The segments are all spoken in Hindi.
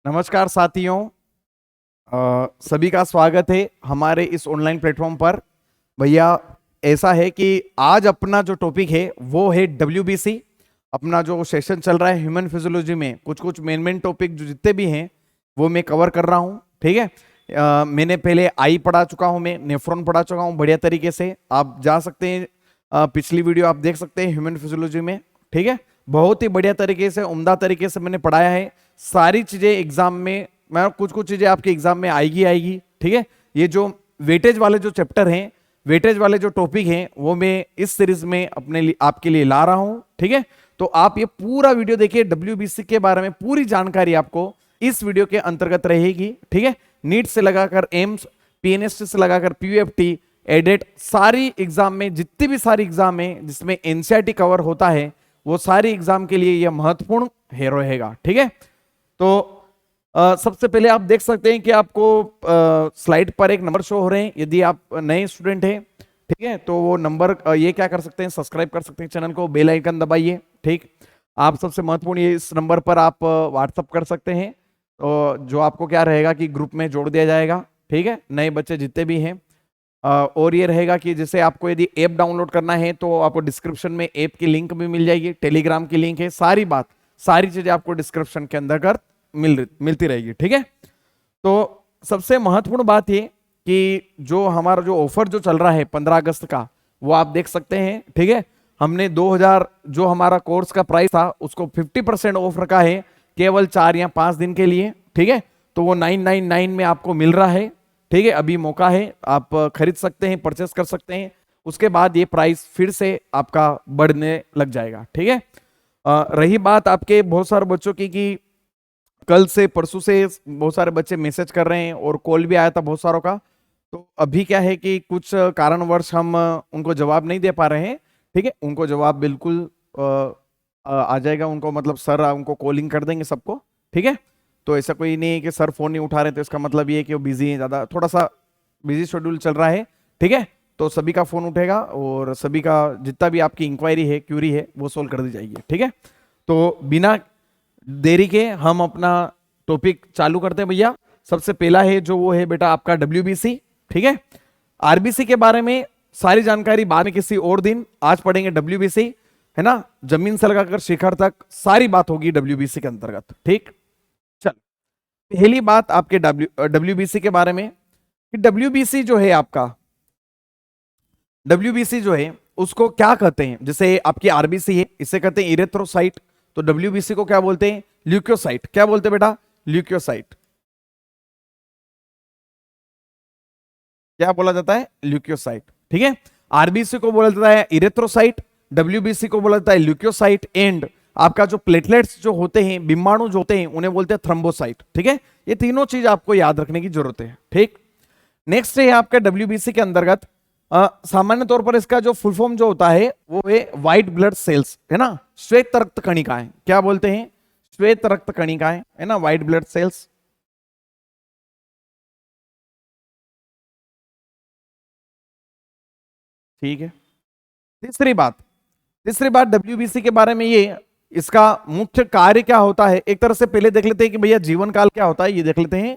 नमस्कार साथियों। सभी का स्वागत है हमारे इस ऑनलाइन प्लेटफॉर्म पर। भैया, ऐसा है कि आज अपना जो टॉपिक है वो है डब्ल्यूबीसी। अपना जो सेशन चल रहा है ह्यूमन फिजियोलॉजी में कुछ कुछ मेन टॉपिक जो जितने भी हैं वो मैं कवर कर रहा हूँ। ठीक है। मैंने पहले आई पढ़ा चुका हूँ, मैं नेफ्रॉन पढ़ा चुका हूँ बढ़िया तरीके से। आप जा सकते हैं, पिछली वीडियो आप देख सकते हैं ह्यूमन फिजियोलॉजी में। ठीक है। बहुत ही बढ़िया तरीके से, उम्दा तरीके से मैंने पढ़ाया है। सारी चीजें एग्जाम में, मैं कुछ कुछ चीजें आपके एग्जाम में आएगी। ठीक है। ये जो वेटेज वाले जो चैप्टर हैं, वेटेज वाले जो टॉपिक हैं, वो मैं इस सीरीज में अपने लिए आपके लिए ला रहा हूं। ठीक है। तो आप ये पूरा वीडियो देखिए, डब्ल्यूबीसी के बारे में पूरी जानकारी आपको इस वीडियो के अंतर्गत रहेगी। ठीक है। नीट से लगाकर एम्स, पीएनएसटी से लगाकर पीयूएफटी, एडेट, सारी एग्जाम में, जितनी भी सारी एग्जाम है जिसमें एनसीईआरटी कवर होता है, वो सारी एग्जाम के लिए यह महत्वपूर्ण है रहेगा। ठीक है। तो सबसे पहले आप देख सकते हैं कि आपको स्लाइड पर एक नंबर शो हो रहे हैं। यदि आप नए स्टूडेंट हैं, ठीक है, तो वो नंबर ये क्या कर सकते हैं, सब्सक्राइब कर सकते हैं चैनल को, बेल आइकन दबाइए। ठीक। आप सबसे महत्वपूर्ण, ये इस नंबर पर आप व्हाट्सअप कर सकते हैं, तो जो आपको क्या रहेगा कि ग्रुप में जोड़ दिया जाएगा। ठीक है, नए बच्चे जितने भी हैं। और ये रहेगा कि जैसे आपको यदि ऐप डाउनलोड करना है तो आपको डिस्क्रिप्शन में ऐप की लिंक भी मिल जाएगी, टेलीग्राम की लिंक है, सारी बात, सारी चीजें आपको डिस्क्रिप्शन के अंदर मिलती रहेगी। ठीक है। तो सबसे महत्वपूर्ण बात ये कि जो हमारा जो ऑफर जो चल रहा है 15 अगस्त का, वो आप देख सकते हैं। ठीक है। हमने 2000 जो हमारा कोर्स का प्राइस था उसको 50% ऑफ रखा है, केवल 4 या 5 दिन के लिए। ठीक है। तो वो 999 में आपको मिल रहा है। ठीक है, अभी मौका है, आप खरीद सकते हैं, परचेस कर सकते हैं। उसके बाद ये प्राइस फिर से आपका बढ़ने लग जाएगा। ठीक है। रही बात आपके बहुत सारे बच्चों की कि कल से परसों से बहुत सारे बच्चे मैसेज कर रहे हैं और कॉल भी आया था बहुत सारों का। तो अभी क्या है कि कुछ कारणवश हम उनको जवाब नहीं दे पा रहे हैं। ठीक है, उनको जवाब बिल्कुल आ जाएगा उनको, मतलब सर उनको कॉलिंग कर देंगे सबको। ठीक है। तो ऐसा कोई नहीं है कि सर फोन नहीं उठा रहे तो इसका मतलब ये है कि वो बिजी है, ज्यादा थोड़ा सा बिजी शेड्यूल चल रहा है। ठीक है। तो सभी का फोन उठेगा और सभी का जितना भी आपकी इंक्वायरी है, क्यूरी है, वो सोल्व कर दी जाएगी। ठीक है। तो बिना देरी के हम अपना टॉपिक चालू करते हैं भैया। सबसे पहला है जो वो है बेटा आपका डब्ल्यूबीसी। ठीक है। आरबीसी के बारे में सारी जानकारी बाद में किसी और दिन, आज पढ़ेंगे डब्ल्यूबीसी, है ना। जमीन से लगाकर शिखर तक सारी बात होगी डब्ल्यूबीसी के अंतर्गत। ठीक। चल, पहली बात आपके डब्ल्यूबीसी के बारे में कि डब्ल्यूबीसी जो है आपका, डब्ल्यूबीसी जो है उसको क्या कहते हैं। जैसे आपकी आरबीसी है, इसे कहते हैं इरेथ्रोसाइट, तो डब्ल्यूबीसी को क्या बोलते हैं, ल्यूकोसाइट। क्या बोलते हैं बेटा, ल्यूकोसाइट। क्या बोला जाता है, ल्यूकोसाइट। ठीक है। आरबीसी को बोला जाता है इरेथ्रोसाइट, डब्ल्यूबीसी को बोला जाता है ल्यूकोसाइट, एंड आपका जो प्लेटलेट्स जो होते हैं, बिम्बाणु जो होते हैं, उन्हें बोलते हैं थ्रम्बोसाइट। ठीक है। ये तीनों चीज आपको याद रखने की जरूरत है। ठीक। नेक्स्ट है आपका डब्ल्यूबीसी के अंतर्गत, सामान्य तौर पर इसका जो फुल फॉर्म जो होता है वो है व्हाइट ब्लड सेल्स, है ना, श्वेत रक्त कणिकाएं। क्या बोलते हैं, श्वेत रक्त कणिकाएं, है ना, व्हाइट ब्लड सेल्स। ठीक है। तीसरी बात, तीसरी बात डब्ल्यूबीसी के बारे में ये, इसका मुख्य कार्य क्या होता है। एक तरह से पहले देख लेते हैं कि भैया जीवन काल क्या होता है, ये देख लेते हैं।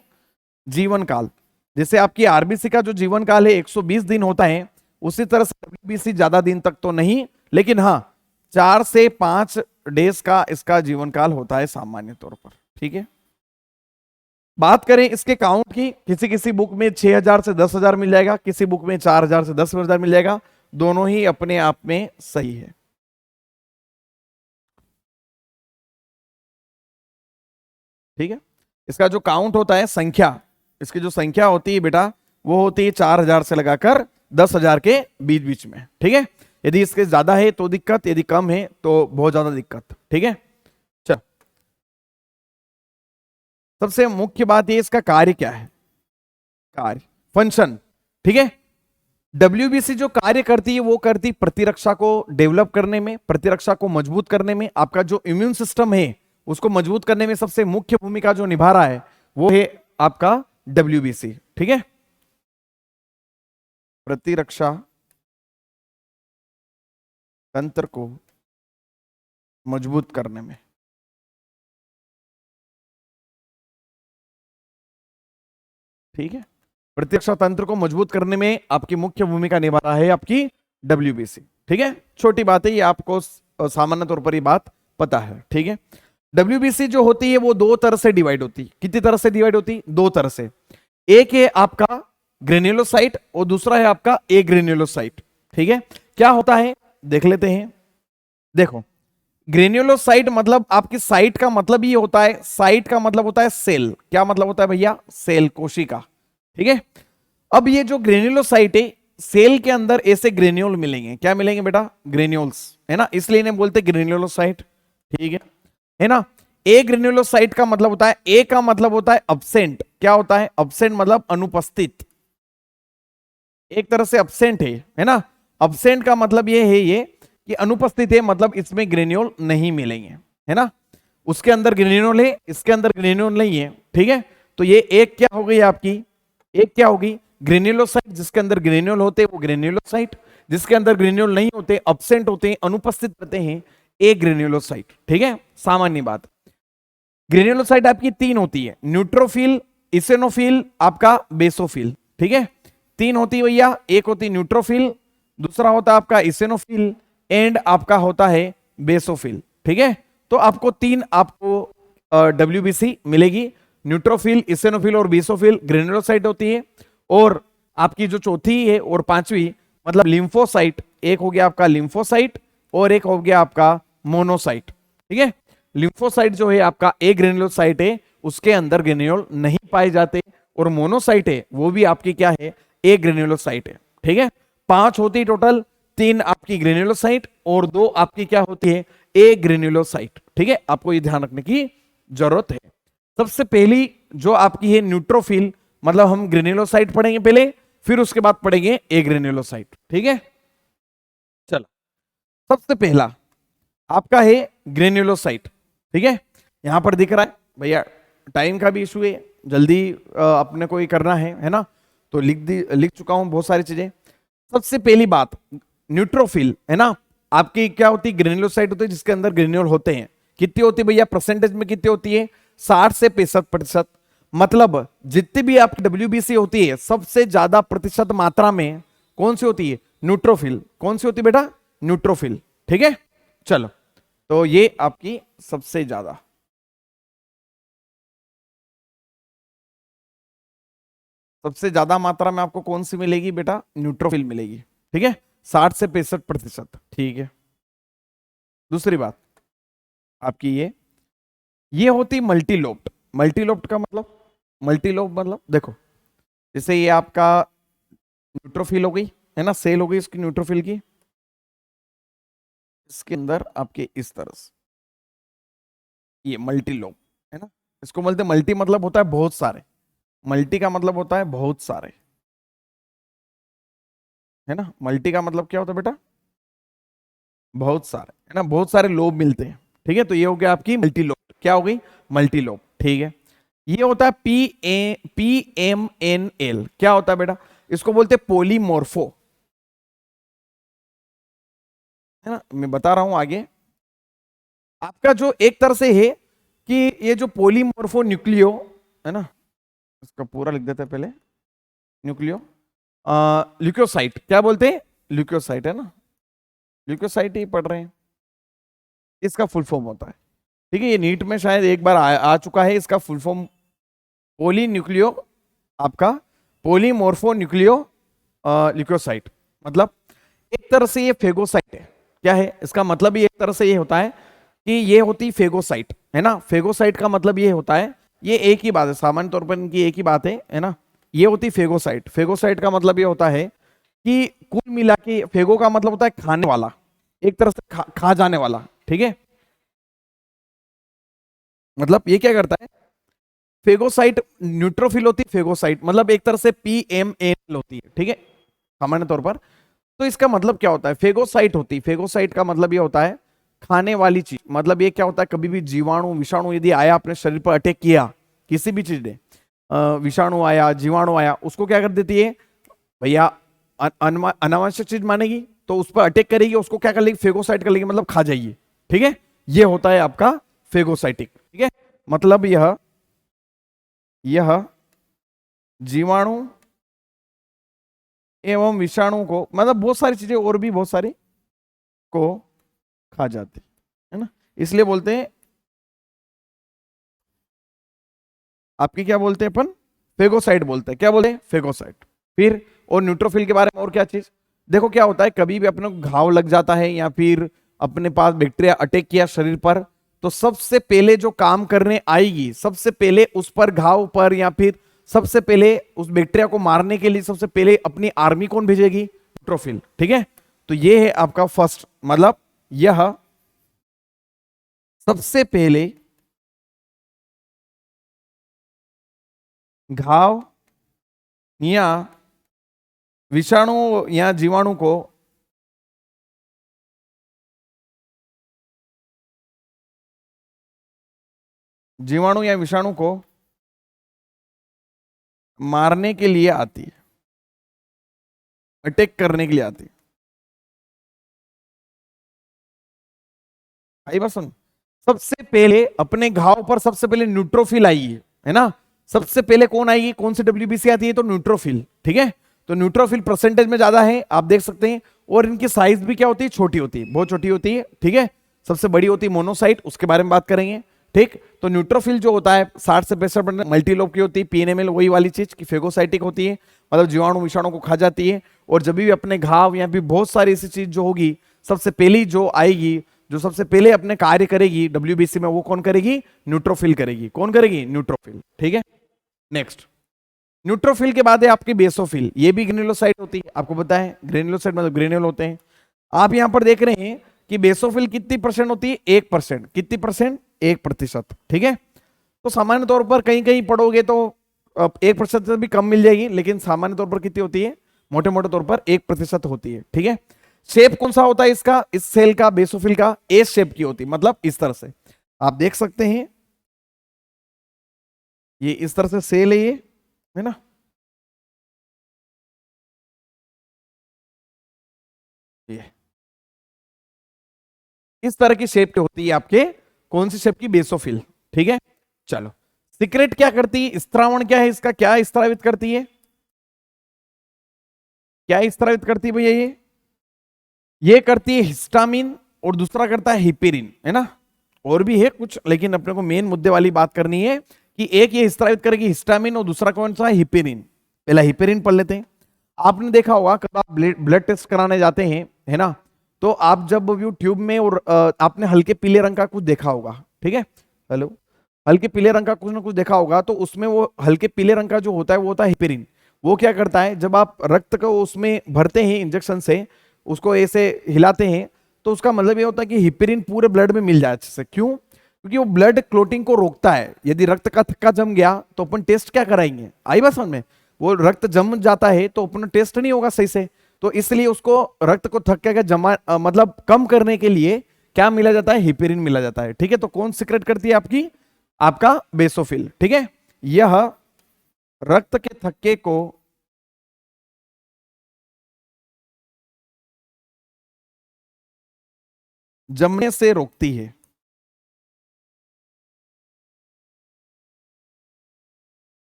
जीवन काल, जैसे आपकी आरबीसी का जो जीवन काल है 120 दिन होता है, उसी तरह से डब्ल्यूबीसी ज्यादा दिन तक तो नहीं, लेकिन हाँ 4 से 5 डेज का इसका जीवन काल होता है सामान्य तौर पर। ठीक है। बात करें इसके काउंट की, किसी किसी बुक में 6,000 से 10,000 मिल जाएगा, किसी बुक में 4,000 से 10,000 मिल जाएगा। दोनों ही अपने आप में सही है। ठीक है। इसका जो काउंट होता है, संख्या, इसकी जो संख्या होती है बेटा, वो होती है 4,000 से लगाकर 10,000 के बीच बीच में। ठीक है। यदि इसके ज्यादा है तो दिक्कत, यदि कम है तो बहुत ज्यादा दिक्कत। ठीक है। चल, सबसे मुख्य बात ये, इसका कार्य क्या है, कार्य, फंक्शन। ठीक है। डब्ल्यूबीसी जो कार्य करती है वो करती प्रतिरक्षा को डेवलप करने में, प्रतिरक्षा को मजबूत करने में। आपका जो इम्यून सिस्टम है उसको मजबूत करने में सबसे मुख्य भूमिका जो निभा रहा है वो है आपका डब्ल्यूबीसी। ठीक है। प्रतिरक्षा तंत्र को मजबूत करने में। ठीक है, प्रतिरक्षा तंत्र को मजबूत करने में आपकी मुख्य भूमिका निभा रहा है आपकी डब्ल्यूबीसी। ठीक है, छोटी बात है ये, आपको सामान्य तौर पर ये बात पता है। ठीक है, डब्ल्यूबीसी जो होती है वो दो तरह से डिवाइड होती है। कितनी तरह से डिवाइड होती है? दो तरह से। एक है आपका ग्रेन्युलोसाइट और दूसरा है आपका ए ग्रेन्युलोसाइट। ठीक है, क्या होता है देख लेते हैं। देखो, ग्रेन्युलोसाइट मतलब आपकी साइट का मतलब ये होता है, साइट का मतलब होता है सेल। क्या मतलब होता है भैया? सेल, कोशिका। ठीक है, अब ये जो ग्रेन्युलोसाइट है, सेल के अंदर ऐसे ग्रेन्यूल मिलेंगे। क्या मिलेंगे बेटा? ग्रेन्यूल्स, है ना, इसलिए इन्हें बोलते हैं ग्रेन्युलोसाइट। ठीक है ना। ए ग्रेन्युलोसाइट का मतलब होता है, ए का मतलब होता है अब्सेंट। क्या होता है? अब्सेंट मतलब अनुपस्थित, एक तरह से अब्सेंट है ना। अब्सेंट का मतलब ये कि अनुपस्थित है, मतलब इसमें ग्रेन्यूल नहीं मिलेंगे, है ना। उसके अंदर ग्रेन्यूल है, इसके अंदर ग्रेन्यूल नहीं है। ठीक है, तो ये एक क्या हो गई आपकी? एक क्या होगी? ग्रेन्युलोसाइट। जिसके अंदर ग्रेन्यूल होते हैं वो ग्रेन्युलोसाइट, जिसके अंदर ग्रेन्यूल नहीं होते, अब्सेंट होते हैं, अनुपस्थित रहते हैं, ए ग्रेन्युलोसाइट। ठीक है, सामान्य बात। ग्रेन्युलोसाइट आपकी तीन होती है, न्यूट्रोफिल, इसेनोफिल, आपका बेसोफिल। ठीक है, तीन होती है भैया। एक होती न्यूट्रोफिल, दूसरा होता है आपका इसेनोफिल, एंड आपका होता है बेसोफिल। ठीक है, तो आपको तीन आपको डब्ल्यूबीसी मिलेगी, न्यूट्रोफिल, इसेनोफिल और बेसोफिल ग्रेन्युलोसाइट होती है। और आपकी जो चौथी है और पांचवी मतलब लिम्फोसाइट, एक हो गया आपका लिम्फोसाइट और एक हो गया आपका मोनोसाइट। ठीक है, लिम्फोसाइट जो है आपका ए ग्रेन्युलोसाइट है, उसके अंदर ग्रेन्यूल नहीं पाए जाते, और मोनोसाइट है वो भी आपकी क्या है? ए ग्रेन्युलोसाइट है। ठीक है, पांच होती टोटल, तीन आपकी ग्रेन्युलोसाइट और दो आपकी क्या होती है? ए ग्रेन्युलोसाइट। ठीक है, आपको ये ध्यान रखने की जरूरत है। सबसे पहली जो आपकी है न्यूट्रोफिल, मतलब हम ग्रेन्युलोसाइट पढ़ेंगे पहले, फिर उसके बाद पढ़ेंगे ए ग्रेन्युलोसाइट। ठीक है, चलो, सबसे पहला आपका है ग्रेन्युलोसाइट। ठीक है, यहां पर दिख रहा है भैया, टाइम का भी इशू है, जल्दी अपने को ही करना है ना, तो लिख चुका हूं बहुत सारी चीजें। सबसे पहली बात, न्यूट्रोफिल है ना, आपकी क्या होती है? ग्रेन्युलोसाइट होती है जिसके अंदर ग्रेन्यूल होते हैं। कितनी होती है भैया? परसेंटेज में कितनी होती है? 60 से 65%। मतलब जितनी भी आपकी डब्ल्यूबीसी होती है, सबसे ज्यादा प्रतिशत मात्रा में कौन सी होती है? न्यूट्रोफिल। कौन सी होती है बेटा? न्यूट्रोफिल। ठीक है, चलो, तो ये आपकी सबसे ज्यादा, सबसे ज्यादा मात्रा में आपको कौन सी मिलेगी बेटा? न्यूट्रोफिल मिलेगी। ठीक है, 60 से 65%। ठीक है, दूसरी बात आपकी ये होती मल्टीलोप्ड। मल्टीलोप्ड का मतलब, मल्टीलोप मतलब देखो, जैसे ये आपका न्यूट्रोफिल हो गई, है ना, सेल हो गई इसकी न्यूट्रोफिल की, इसके अंदर आपके इस तरह से ये मल्टीलोप, है ना, इसको बोलते मल्टी, मतलब होता है बहुत सारे। मल्टी का मतलब होता है बहुत सारे, है ना। मल्टी का मतलब क्या होता है बेटा? बहुत सारे, है ना, बहुत सारे लोब मिलते हैं। ठीक है, तो ये हो गया आपकी मल्टी लोब। क्या हो गई? Multi lobe. ठीक है, ये होता है PMNL। क्या होता है बेटा? इसको बोलते हैं पोलीमोर्फो, है ना, मैं बता रहा हूं आगे। आपका जो एक तरह से है कि ये जो पोलीमोर्फो न्यूक्लियो, है ना, इसका पूरा लिख देते हैं पहले, न्यूक्लियो ल्यूकोसाइट। क्या बोलते हैं? ल्यूकोसाइट, है ना, ल्यूकोसाइट ही पढ़ रहे हैं, इसका फुल फॉर्म होता है। ठीक है, ये नीट में शायद एक बार आ चुका है, इसका फुल फॉर्म पोली न्यूक्लियो, आपका पोलीमोर्फो न्यूक्लियो ल्यूकोसाइट। मतलब एक तरह से ये फेगोसाइट है। क्या है इसका मतलब? ही एक तरह से ये होता है कि ये होती फेगोसाइट, है ना। फेगोसाइट का मतलब ये होता है, ये एक ही बात है, सामान्य तौर पर इनकी एक ही बात है ना। ये होती फेगोसाइट। फेगोसाइट का मतलब ये होता है कि कुल मिला के, फेगो का मतलब होता है खाने वाला, एक तरह से खा जाने वाला। ठीक है, मतलब ये क्या करता है? फेगोसाइट न्यूट्रोफिल होती है, फेगोसाइट मतलब एक तरह से PMNL होती है। ठीक है, सामान्य तौर पर। तो इसका मतलब क्या होता है? फेगोसाइट होती है, फेगोसाइट का मतलब ये होता है खाने वाली चीज। मतलब ये क्या होता है? कभी भी जीवाणु, विषाणु यदि आया अपने शरीर पर, अटैक किया किसी भी चीज ने, विषाणु आया, जीवाणु आया, उसको क्या कर देती है भैया? अनावश्यक चीज मानेगी तो उस पर अटैक करेगी, उसको क्या कर लेगी? फेगोसाइट कर लेगी, मतलब खा जाइए। ठीक है, ये होता है आपका फेगोसाइटिक। ठीक है, मतलब यह जीवाणु एवं विषाणु को, मतलब बहुत सारी चीजें और भी बहुत सारी को खा जाती है ना, इसलिए बोलते हैं आपकी क्या बोलते हैं अपन, फेगोसाइट बोलते हैं। क्या बोलते हैं, फेगोसाइट। फिर और न्यूट्रोफिल के बारे में और क्या चीज, देखो क्या होता है, कभी भी अपने को घाव लग जाता है या फिर अपने पास बैक्टीरिया अटैक किया शरीर पर, तो सबसे पहले जो काम करने आएगी, सबसे पहले उस पर, घाव पर, या फिर सबसे पहले उस बैक्टीरिया को मारने के लिए सबसे पहले अपनी आर्मी कौन भेजेगी, न्यूट्रोफिल। ठीक है, तो ये है आपका फर्स्ट, मतलब यह सबसे पहले घाव या विषाणु या जीवाणु को मारने के लिए आती है, अटैक करने के लिए आती है। आई बात सुन, सबसे पहले अपने घाव पर सबसे पहले न्यूट्रोफिल आई है ना, सबसे पहले कौन आएगी, कौन सी डब्ल्यूबीसी आती है, तो न्यूट्रोफिल। ठीक है, तो न्यूट्रोफिल परसेंटेज में ज्यादा है, आप देख सकते हैं, और इनकी साइज भी क्या होती है, छोटी होती है, बहुत छोटी होती है। ठीक है, सबसे बड़ी होती है मोनोसाइट, उसके बारे में बात करेंगे। ठीक, तो न्यूट्रोफिल जो होता है 60 से 65% मल्टीलोब की होती है, पीएनएमएल वही वाली चीज की फेगोसाइटिक होती है, मतलब जीवाणु विषाणु को खा जाती है। और जब भी अपने घाव या फिर बहुत सारी ऐसी चीज जो होगी, सबसे पहली जो आएगी, जो सबसे पहले अपने कार्य करेगी डब्ल्यूबीसी में, वो कौन करेगी, न्यूट्रोफिल करेगी। कौन करेगी, न्यूट्रोफिल। ठीक है, नेक्स्ट, न्यूट्रोफिल के बाद है आपकी बेसोफिल, ये भी ग्रेनुलोसाइट होती है, आपको पता है ग्रेनुलोसाइट मतलब ग्रेन्यूल होते हैं। आप यहां पर देख रहे हैं कि बेसोफिल कितनी परसेंट होती है, 1%। कितनी परसेंट, 1%। ठीक है, तो सामान्य तौर पर कहीं कहीं पढ़ोगे तो 1% से भी कम मिल जाएगी, लेकिन सामान्य तौर पर कितनी होती है, मोटे मोटे तौर पर 1% होती है। ठीक है, शेप कौन सा होता है इसका, इस सेल का, बेसोफिल का, एस शेप की होती है, मतलब इस तरह से आप देख सकते हैं, ये इस तरह से सेल है, ये है ना, ये इस तरह की शेप होती है आपके, कौन सी शेप की, बेसोफिल। ठीक है, चलो, सीक्रेट क्या करती है, स्त्रावण क्या है इसका, क्या स्त्रावित करती है, क्या स्त्रावित करती है भैया, ये करती है हिस्टामिन, और दूसरा करता है हिपेरिन, है ना, और भी है कुछ, लेकिन अपने को मेन मुद्दे वाली बात करनी है कि एक ये स्त्रावित करेगी हिस्टामिन, और दूसरा कौन सा है, हिपेरिन। पहला हिपेरिन पढ़ लेते हैं। आपने देखा होगा कब आप ब्लड टेस्ट कराने जाते हैं, है ना, तो आप जब व्यू ट्यूब में, और आपने हल्के पीले रंग का कुछ देखा होगा, ठीक है, हेलो, हल्के पीले रंग का कुछ ना कुछ देखा होगा, तो उसमें वो हल्के पीले रंग का जो होता है वो होता है हिपेरिन। वो क्या करता है, जब आप रक्त को उसमें भरते हैं इंजेक्शन से, उसको ऐसे हिलाते हैं, तो उसका मतलब ये होता है कि हिपेरिन पूरे ब्लड में मिल जाए अच्छे से। क्यों, क्योंकि वो ब्लड क्लोटिंग को रोकता है। यदि रक्त का थक्का जम गया तो अपन टेस्ट क्या कराएंगे, आई बात समझ में, वो रक्त जम जाता है तो अपन टेस्ट नहीं होगा सही से, तो इसलिए उसको रक्त को थक्के का जमा मतलब कम करने के लिए क्या मिला जाता है, हिपेरिन मिला जाता है। ठीक है, तो कौन सिक्रेट करती है आपकी, आपका बेसोफिल। ठीक है, यह रक्त के थक्के को जमने से रोकती है।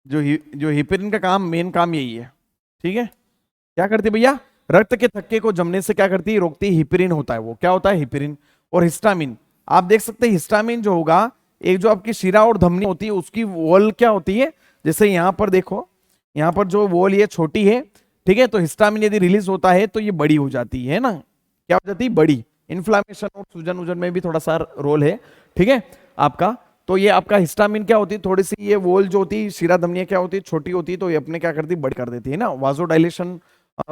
जो हिपेरिन का काम, मेन काम यही है। ठीक है, क्या करती है भैया, रक्त के थक्के को जमने से क्या करती है, रोकती है। हिपेरिन होता है वो, क्या होता है, हिपेरिन। और हिस्टामिन, आप देख सकते हैं हिस्टामिन जो होगा, एक जो आपकी शिरा और धमनी होती है उसकी वॉल क्या होती है, जैसे यहां पर देखो, यहां पर जो वॉल ये छोटी है, ठीक है, तो हिस्टामिन यदि रिलीज होता है तो ये बड़ी हो जाती है ना, क्या हो जाती है, बड़ी। इन्फ्लामेशन और सूजन वूजन में भी थोड़ा सा रोल है। ठीक है आपका, तो ये आपका हिस्टामिन क्या होती है, थोड़ी सी ये वॉल जो होती है, शिरा धमनियां क्या होती है, छोटी होती है, तो ये अपने क्या करती है, बड़ी कर देती है ना। वाजोडाइलेशन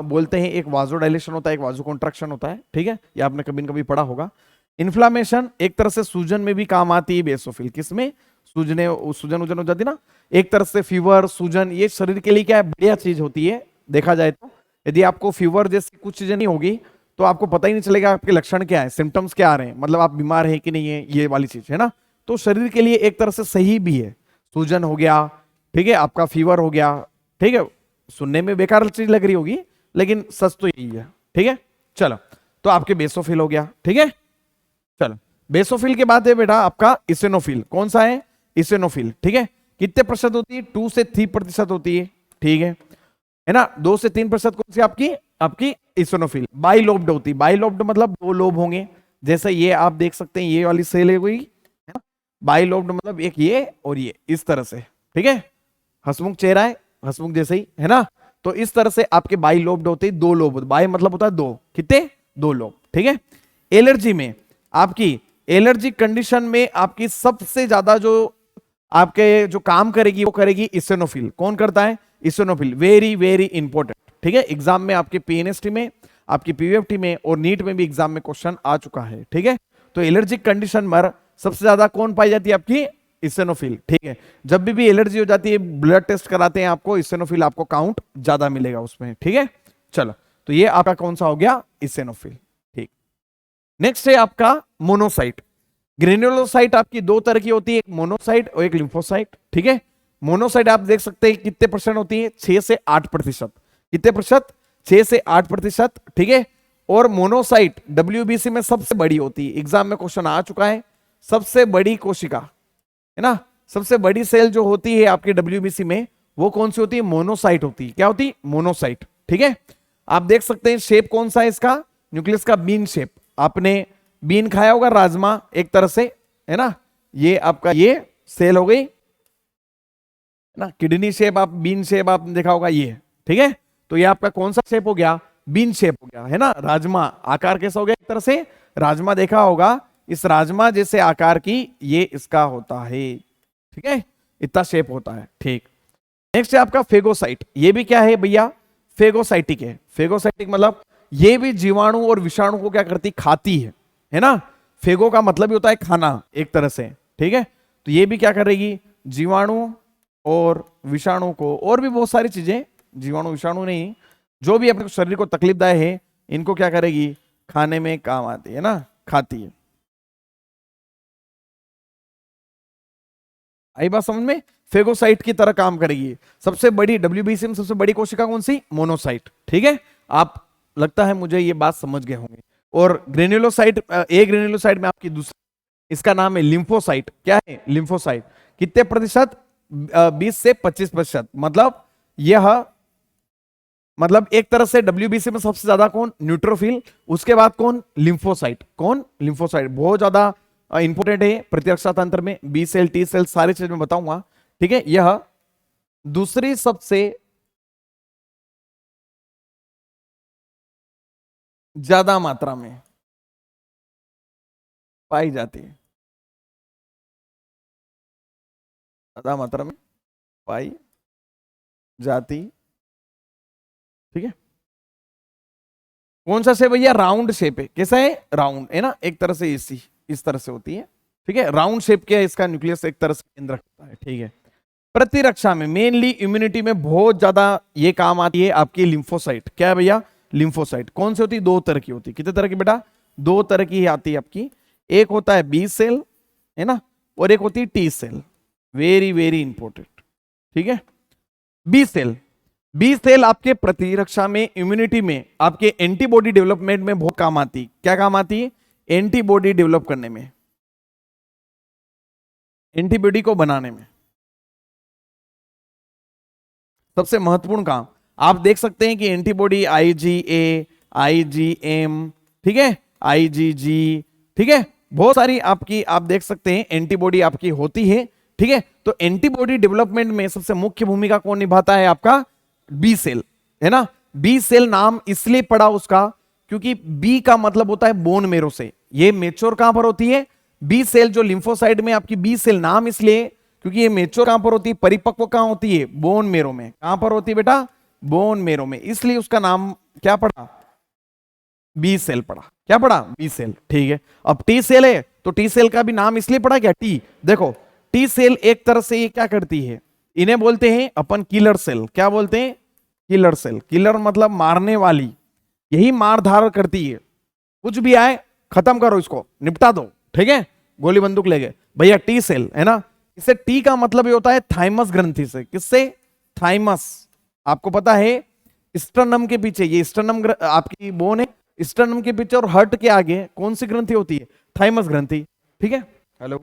बोलते हैं, एक वाजोडाइलेशन होता है, एक वाजो कॉन्ट्रैक्शन होता है। ठीक है, ये आपने कभी न कभी पढ़ा होगा। इन्फ्लामेशन एक तरह से सूजन में भी काम आती है बेसोफिल, किसमें, सूजने, सूजन वूजन हो जाती है ना, एक तरह से फीवर, सूजन, ये शरीर के लिए क्या है, बढ़िया चीज होती है देखा जाए तो। यदि आपको फीवर जैसी कुछ चीजें नहीं होगी तो आपको पता ही नहीं चलेगा आपके लक्षण क्या है, सिम्टम्स क्या आ रहे हैं, मतलब आप बीमार हैं कि नहीं है, ये वाली चीज है ना। तो शरीर के लिए एक तरह से सही भी है, सूजन हो गया, ठीक है, आपका फीवर हो गया। ठीक है, सुनने में बेकार चीज लग रही होगी लेकिन सच तो यही है। ठीक है, चलो, तो आपके बेसोफिल हो गया। ठीक है, चलो, बेसोफिल के बाद है बेटा आपका इसेनोफिल। कौन सा है, इसेनोफिल। ठीक है, कितने प्रतिशत होती है, 2 से 3% होती है। ठीक है ना। 2 से 3% कौन सी आपकी आपकी इसिनोफिल। बाइलोब्ड होती है, बाइलोब्ड मतलब 2 लोब होंगे, जैसे ये आप देख सकते हैं, ये वाली सेल है हुई है ना। बाइलोब्ड मतलब एक ये और ये इस तरह से, ठीक है। हसमुख चेहरा है, हसमुख जैसे ही है ना। तो इस तरह से आपके बाइलोब्ड होते हैं, 2 लोब। बाई मतलब होता है 2, कितने 2 लोब, ठीक है। एलर्जी में आपकी एलर्जी कंडीशन में आपकी सबसे ज्यादा जो आपके जो काम करेगी वो करेगी इसिनोफिल। कौन करता है? इसिनोफिल। वेरी वेरी इंपॉर्टेंट, ठीक है। एग्जाम में आपके पीएनएसटी में, आपकी पीवीएफटी में और नीट में भी एग्जाम में क्वेश्चन आ चुका है, ठीक है। तो एलर्जिक कंडीशन में सबसे ज्यादा कौन पाई जाती है? आपकी इसिनोफिल, ठीक है। जब भी एलर्जी हो जाती है ब्लड टेस्ट कराते हैं आपको, इसिनोफिल आपको काउंट ज्यादा मिलेगा उसमें, ठीक है। चलो, तो ये आपका कौन सा हो गया? इसिनोफिल, ठीक। नेक्स्ट है आपका मोनोसाइट। ग्रेन्युलोसाइट आपकी 2 तरह की होती है, एक मोनोसाइट और एक लिम्फोसाइट, ठीक है। मोनोसाइट आप देख सकते हैं कितने % होती है? 6 से 8%। कितने प्रतिशत? 6 से 8%, ठीक है। और मोनोसाइट डब्ल्यूबीसी में सबसे बड़ी होती है, एग्जाम में क्वेश्चन आ चुका है। सबसे बड़ी कोशिका है ना, सबसे बड़ी सेल जो होती है आपके डब्ल्यूबीसी में, वो कौन सी होती है? मोनोसाइट होती है। क्या होती? मोनोसाइट, ठीक है। आप देख सकते हैं शेप कौन सा है इसका? न्यूक्लियस का बीन शेप। आपने बीन खाया होगा, राजमा एक तरह से, है ना। ये आपका ये सेल हो गई ना, किडनी शेप, आप बीन शेप आपने देखा होगा ये, ठीक है। तो ये आपका कौन सा शेप हो गया? बीन शेप हो गया, है ना। राजमा आकार कैसा हो गया? एक तरह से राजमा देखा होगा, इस राजमा जैसे आकार की ये इसका होता है, ठीक है। इतना शेप होता है, ठीक। नेक्स्ट है आपका फेगोसाइट। ये भी क्या है भैया? फेगोसाइटिक है। फेगोसाइटिक मतलब ये भी जीवाणु और विषाणु को क्या करती? खाती है ना। फेगो का मतलब ही होता है खाना एक तरह से, ठीक है। तो ये भी क्या करेगी? जीवाणु और विषाणु को, और भी बहुत सारी चीजें, जीवाणु विषाणु नहीं, जो भी अपने शरीर को तकलीफदायक है इनको क्या करेगी? खाने में काम आती है ना, खाती है। आई बात समझ में? फेगोसाइट की तरह काम करेगी। सबसे बड़ी डब्ल्यूबीसी में सबसे बड़ी कोशिका कौन सी? मोनोसाइट, ठीक है। आप लगता है मुझे ये बात समझ गए होंगे। और ग्रेन्युलोसाइट, एक ग्रेन्युलोसाइट में आपकी दूसरी, इसका नाम है लिम्फोसाइट। क्या है? लिम्फोसाइट। कितने प्रतिशत? 20 से 25%। मतलब एक तरह से डब्ल्यूबीसी में सबसे ज्यादा कौन? न्यूट्रोफिल। उसके बाद कौन? लिम्फोसाइट। कौन? लिम्फोसाइट बहुत ज्यादा इंपोर्टेंट है प्रतिरक्षा तंत्र में। बी सेल, टी सेल, सारी चीज में बताऊंगा, ठीक है। यह दूसरी सबसे ज्यादा मात्रा में पाई जाती है, ज्यादा मात्रा में पाई जाती, ठीक है। कौन सा शेप भैया? राउंड शेप है। कैसा है? राउंड, है ना, एक तरह से इस तरह से होती है, ठीक है। राउंड शेप के इसका न्यूक्लियस एक तरह से केंद्र रखता है, ठीक है। प्रतिरक्षा में, मेनली इम्यूनिटी में बहुत ज्यादा ये काम आती है आपकी लिम्फोसाइट। क्या है भैया? लिम्फोसाइट। कौन सी होती है? 2 तरह की होती है। कितने तरह की बेटा? 2 तरह की ही आती है आपकी। एक होता है बी सेल, है ना, और एक होती है T cell. Very very important, ठीक है। बी सेल, बी सेल आपके प्रतिरक्षा में, इम्यूनिटी में, आपके एंटीबॉडी डेवलपमेंट में बहुत काम आती है। क्या काम आती है? एंटीबॉडी डेवलप करने में, एंटीबॉडी को बनाने में सबसे महत्वपूर्ण काम। आप देख सकते हैं कि एंटीबॉडी आईजीए, आईजीएम, ठीक है, आईजीजी, ठीक है, बहुत सारी आपकी आप देख सकते हैं एंटीबॉडी आपकी होती है, ठीक है। तो एंटीबॉडी डेवलपमेंट में सबसे मुख्य भूमिका कौन निभाता है? आपका बी सेल, है ना। बी सेल नाम इसलिए पड़ा उसका क्योंकि बी का मतलब होता है बोन मेरो से। ये मेच्योर कहां पर होती है? बी सेल जो लिम्फोसाइट में आपकी बी सेल नाम इसलिए क्योंकि ये मेच्योर कहां पर होती है? परिपक्व कहां होती है? बोन मेरो में। कहां पर होती है बेटा? बोन मेरो में। इसलिए उसका नाम क्या पड़ा? बी सेल पड़ा। क्या पड़ा? बी सेल, ठीक है। अब टी सेल है तो टी सेल का भी नाम इसलिए पड़ा क्या? टी। देखो टी सेल एक तरह से ये क्या करती है? इन्हें बोलते हैं अपन किलर सेल। क्या बोलते हैं? Killer cell. किलर मतलब मारने वाली, यही मार धार करती है। कुछ भी आए खत्म करो, इसको निपटा दो, ठीक है। गोली बंदूक ले गए भैया। टी सेल, है ना। इसे टी का मतलब ये होता है थाइमस ग्रंथि से। किससे? थाइमस। आपको पता है स्टर्नम के पीछे, ये स्टर्नम आपकी बोन है, स्टर्नम के पीछे और हर्ट के आगे कौन सी ग्रंथि होती है? थाइमस ग्रंथि, ठीक है। हेलो,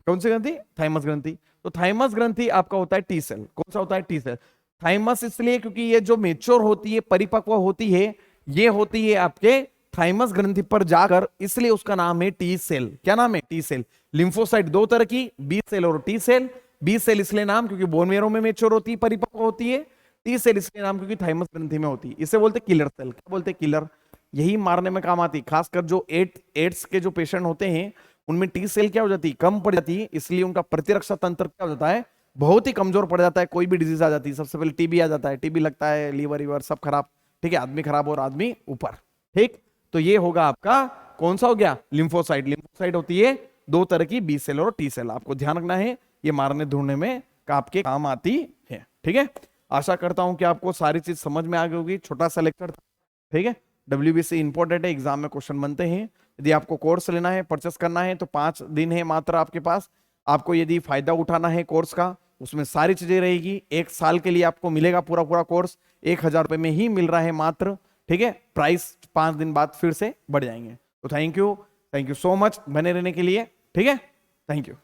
कौन सी ग्रंथि? थाइमस ग्रंथि। तो थाइमस ग्रंथि आपका होता है टी सेल। कौन सा होता है? T cell. थाइमस इसलिए क्योंकि ये जो मेच्योर होती है, परिपक्व होती है, ये होती है आपके थाइमस ग्रंथि पर जाकर, इसलिए उसका नाम है टी सेल। क्या नाम है? T cell. लिम्फोसाइट दो तरह की, बी सेल और टी सेल। बी सेल इसलिए नाम क्योंकि बोन मेरो में मेच्योर होती है, परिपक्व होती है। टी सेल इसलिए नाम क्योंकि थाइमस ग्रंथि में होती है। इसे बोलते किलर सेल। क्या बोलते हैं? किलर। यही मारने में काम आती है, खासकर जो एड्स के जो पेशेंट होते हैं उनमें टी सेल क्या हो जाती है? कम पड़ जाती है, इसलिए उनका प्रतिरक्षा तंत्र क्या हो जाता है? बहुत ही कमजोर पड़ जाता है। कोई भी डिजीज आ जाती है, सबसे पहले टीबी आ जाता है, टीबी लगता है, लीवर सब खराब। ठीक है, आदमी खराब और आदमी ऊपर। ठीक, तो ये होगा आपका कौन सा हो गया? लिम्फोसाइट। लिम्फोसाइट होती है दो तरह की, बी सेल और टी सेल। आपको ध्यान रखना है, ये मारने ढूंढने में आपके काम आती है। ठीक है, आशा करता हूं कि आपको सारी चीज समझ में आ गई होगी। छोटा सा लेक्चर था। ठीक है, डब्ल्यूबीसी इंपॉर्टेंट है, एग्जाम में क्वेश्चन बनते हैं। यदि आपको कोर्स लेना है, परचेस करना है, तो 5 दिन है मात्र आपके पास। आपको यदि फायदा उठाना है कोर्स का, उसमें सारी चीजें रहेगी। 1 साल के लिए आपको मिलेगा पूरा पूरा कोर्स। 1000 रुपए में ही मिल रहा है मात्र। ठीक है, प्राइस 5 दिन बाद फिर से बढ़ जाएंगे। तो थैंक यू सो मच बने रहने के लिए। ठीक है, थैंक यू।